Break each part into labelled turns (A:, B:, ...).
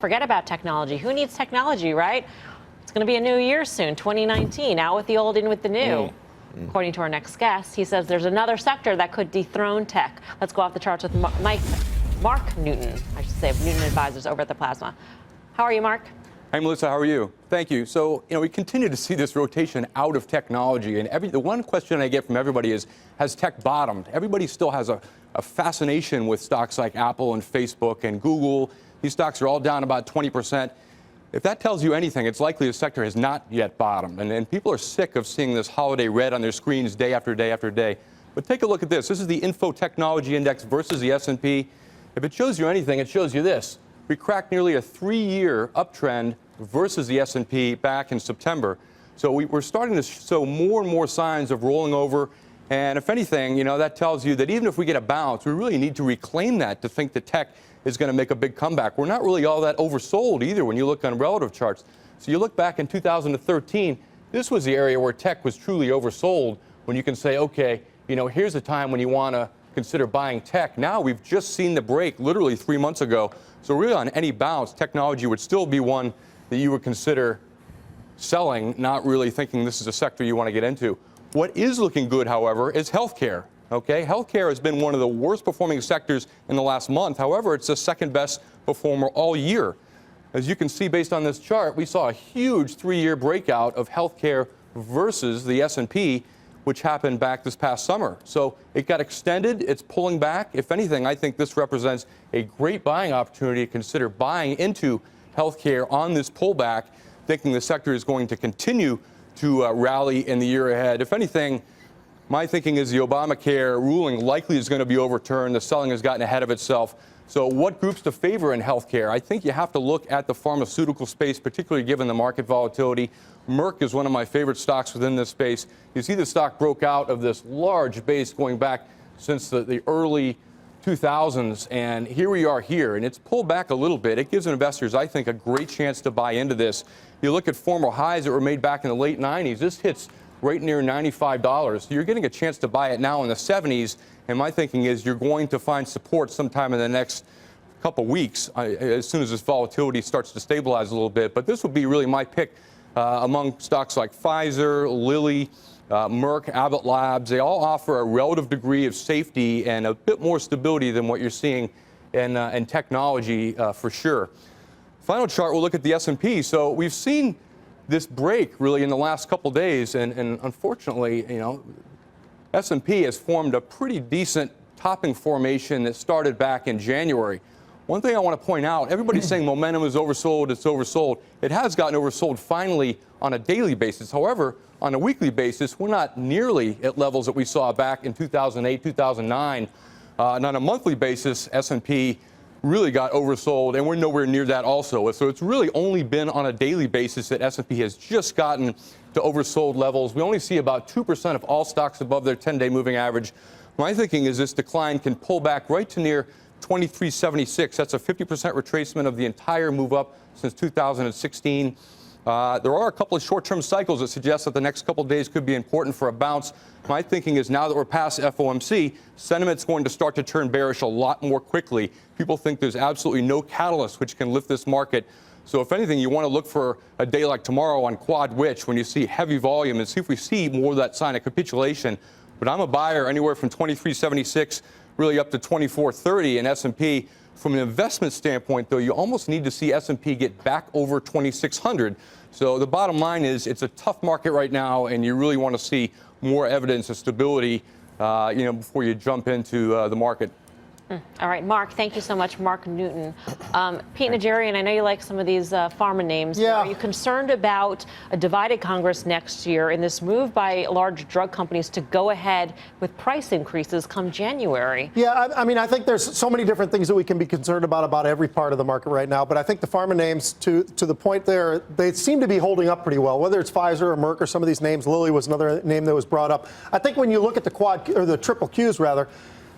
A: Forget about technology. Who needs technology, right? It's going to be a new year soon, 2019, out with the old, in with the new. According to our next guest, he says there's another sector that could dethrone tech. Let's go off the charts with Mark Newton, I should say, of Newton Advisors over at the Plasma. How are you, Mark?
B: Hi, Melissa. How are you? Thank you. So, we continue to see this rotation out of technology. And the one question I get from everybody is, has tech bottomed? Everybody still has a fascination with stocks like Apple and Facebook and Google. These stocks are all down about 20%. If that tells you anything, it's likely the sector has not yet bottomed. And people are sick of seeing this holiday red on their screens day after day after day. But take a look at this. This is the Info Technology Index versus the S&P. If it shows you anything, it shows you this. We cracked nearly a 3-year uptrend versus the S&P back in September. So we're starting to show more and more signs of rolling over. And if anything, that tells you that even if we get a bounce, we really need to reclaim that to think that tech is going to make a big comeback. We're not really all that oversold either when you look on relative charts. So you look back in 2013, this was the area where tech was truly oversold, when you can say, okay, here's a time when you want to consider buying tech. Now we've just seen the break literally 3 months ago. So really on any bounce, technology would still be one that you would consider selling, not really thinking this is a sector you want to get into. What is looking good, however, is healthcare. Okay, healthcare has been one of the worst performing sectors in the last month. However, it's the second best performer all year. As you can see based on this chart, we saw a huge 3-year breakout of healthcare versus the S&P, which happened back this past summer. So it got extended. It's pulling back. If anything, I think this represents a great buying opportunity to consider buying into healthcare on this pullback, thinking the sector is going to continue to rally in the year ahead. If anything, my thinking is the Obamacare ruling likely is going to be overturned. The selling has gotten ahead of itself. So what groups to favor in healthcare? I think you have to look at the pharmaceutical space, particularly given the market volatility. Merck is one of my favorite stocks within this space. You see the stock broke out of this large base going back since the early 2000s, and here we are here, and it's pulled back a little bit. It gives investors, I think, a great chance to buy into this. You look at former highs that were made back in the late 90s. This hits right near $95. You're getting a chance to buy it now in the 70s, and my thinking is you're going to find support sometime in the next couple weeks as soon as this volatility starts to stabilize a little bit. But this would be really my pick among stocks like Pfizer, Lilly, Merck, Abbott Labs. They all offer a relative degree of safety and a bit more stability than what you're seeing in technology for sure. Final chart, we'll look at the S&P. So we've seen this break really in the last couple days, and unfortunately, S&P has formed a pretty decent topping formation that started back in January. One thing I want to point out, everybody's saying momentum is oversold, it's oversold. It has gotten oversold finally on a daily basis. However, on a weekly basis, we're not nearly at levels that we saw back in 2008, 2009. And on a monthly basis, S&P really got oversold, and we're nowhere near that also. So it's really only been on a daily basis that S&P has just gotten to oversold levels. We only see about 2% of all stocks above their 10-day moving average. My thinking is this decline can pull back right to near 2376. That's a 50% retracement of the entire move up since 2016. There are a couple of short-term cycles that suggest that the next couple of days could be important for a bounce. My thinking is now that we're past FOMC, sentiment's going to start to turn bearish a lot more quickly. People think there's absolutely no catalyst which can lift this market. So if anything, you want to look for a day like tomorrow on Quad Witch when you see heavy volume and see if we see more of that sign of capitulation. But I'm a buyer anywhere from 2376 really up to 2430 in S&P. From an investment standpoint, though, you almost need to see S&P get back over 2600. So the bottom line is it's a tough market right now, and you really want to see more evidence of stability, before you jump into the market.
A: All right, Mark, thank you so much. Mark Newton. Pete Najarian, I know you like some of these pharma names.
C: Yeah.
A: Are you concerned about a divided Congress next year in this move by large drug companies to go ahead with price increases come January?
C: Yeah, I think there's so many different things that we can be concerned about every part of the market right now. But I think the pharma names, to the point there, they seem to be holding up pretty well, whether it's Pfizer or Merck or some of these names. Lilly was another name that was brought up. I think when you look at the triple Qs rather,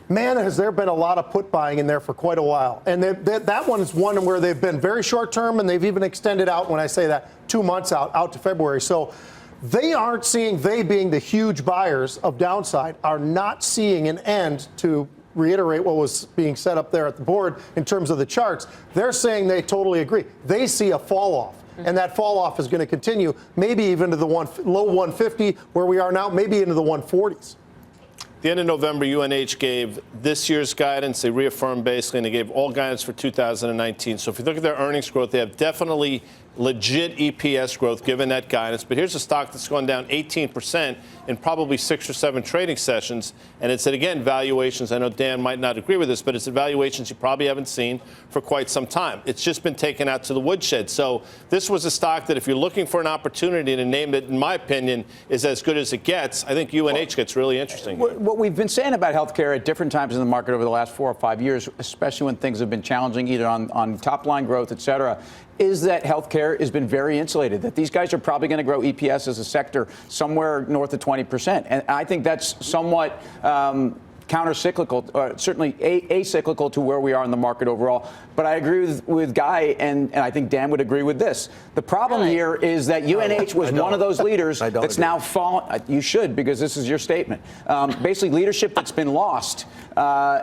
C: man, has there been a lot of put buying in there for quite a while. And that one is one where they've been very short term, and they've even extended out, when I say that, 2 months out to February. So they aren't seeing, they being the huge buyers of downside, are not seeing an end to reiterate what was being said up there at the board in terms of the charts. They're saying they totally agree. They see a fall off. And that fall off is going to continue, maybe even to the low 150 where we are now, maybe into the 140s.
D: At the end of November, UNH gave this year's guidance. They reaffirmed basically, and they gave all guidance for 2019. So if you look at their earnings growth, they have definitely legit EPS growth given that guidance. But here's a stock that's gone down 18% in probably 6 or 7 trading sessions. And it's at, again, valuations. I know Dan might not agree with this, but it's at valuations you probably haven't seen for quite some time. It's just been taken out to the woodshed. So this was a stock that if you're looking for an opportunity and a name that, in my opinion, is as good as it gets, I think UNH gets really interesting.
E: What we've been saying about healthcare at different times in the market over the last 4 or 5 years, especially when things have been challenging, either on top line growth, et cetera, is that healthcare has been very insulated, that these guys are probably going to grow EPS as a sector somewhere north of 20%. And I think that's somewhat counter-cyclical, certainly acyclical to where we are in the market overall. But I agree with Guy, and I think Dan would agree with this. The problem here is that UNH was one of those leaders that's now fallen. You should, because this is your statement. Basically, leadership that's been lost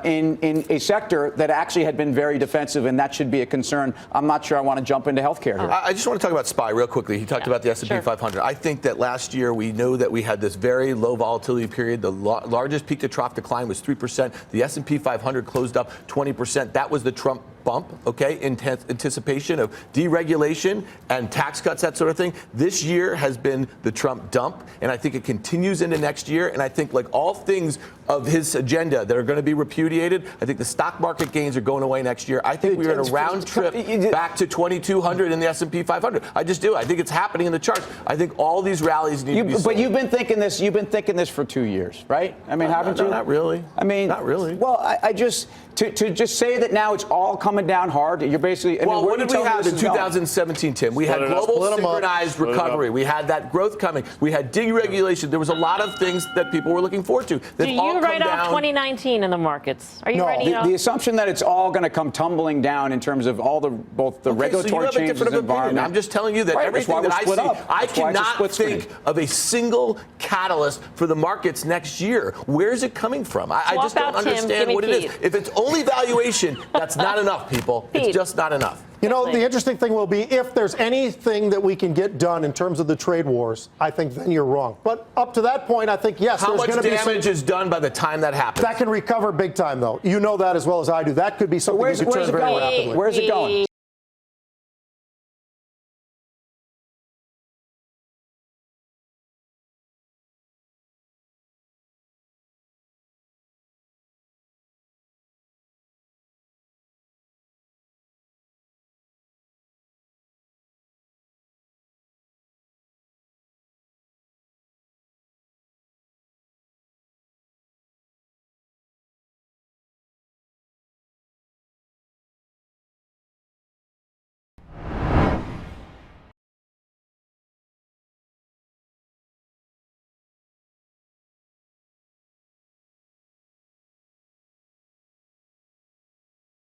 E: in a sector that actually had been very defensive, and that should be a concern. I'm not sure I want to jump into healthcare here.
F: I just want to talk about SPY real quickly. He talked about the S&P 500. I think that last year we know that we had this very low volatility period. The largest peak to trough decline was 3%. The S&P 500 closed up 20%. That was the Trump bump, okay, in anticipation of deregulation and tax cuts, that sort of thing. This year has been the Trump dump, and I think it continues into next year. And I think, like all things of his agenda that are going to be repudiated, I think the stock market gains are going away next year. I think we're in a round trip back to 2,200 in the S&P 500. I just do. I think it's happening in the charts. I think all these rallies need to be sold.
E: But you've been thinking this. You've been thinking this for 2 years, right? I mean, haven't you?
F: Not really.
E: I mean,
F: not really.
E: Well, I just to just say that now it's all coming down hard. You're basically.
F: Well, what did we have in 2017, Tim? We had global synchronized recovery. We had that growth coming. We had deregulation. There was a lot of things that people were looking forward to.
A: Do you write off 2019 in the markets? Are you writing off?
E: The assumption that it's all going to come tumbling down in terms of all both the regulatory changes and environment.
F: I'm just telling you that everything that I see, I cannot think of a single catalyst for the markets next year. Where is it coming from? I just don't understand what it is. If it's only valuation, that's not enough, people. It's just not enough.
C: You know, the interesting thing will be if there's anything that we can get done in terms of the trade wars, I think then you're wrong. But up to that point, I think, yes, there's going to be
F: damage is done by the time that happens.
C: That can recover big time, though. You know that as well as I do. That could be something you could turn very rapidly.
E: Where's it going?